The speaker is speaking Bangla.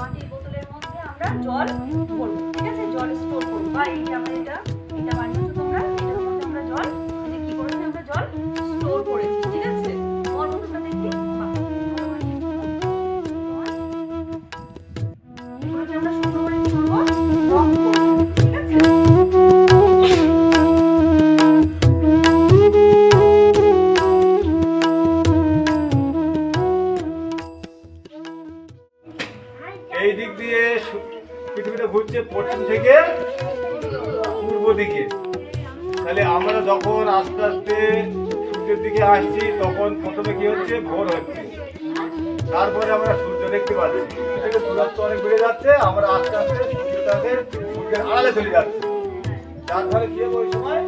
মাটির বোতলের মধ্যে আমরা জল ভরবো, ঠিক আছে? জল স্টোর করবো, বা এই যে আমরা এটা বানিয়েছো তোমরা, এটার মধ্যে আমরা জল কি করেছি, আমরা জল স্টোর করেছি, ঠিক আছে? তোমার বোতলটা দেখি, এগুলোকে আমরা সুন্দর করে কি করবো, রং করবো, ঠিক আছে? এই দিক দিয়ে পৃথিবীটা ঘুরছে পশ্চিম থেকে পূর্ব দিকে। তাহলে আমরা যখন আস্তে আস্তে সূর্যের দিকে আসছি তখন প্রথমে কি হচ্ছে, ভোর হচ্ছে। তারপরে আমরা সূর্য দেখতে পাচ্ছি, থেকে দূরত্ব অনেক বেড়ে যাচ্ছে, আমরা আস্তে আস্তে সূর্যের আড়ালে চলে যাচ্ছি। যার ফলে কি হবে, ওই সময়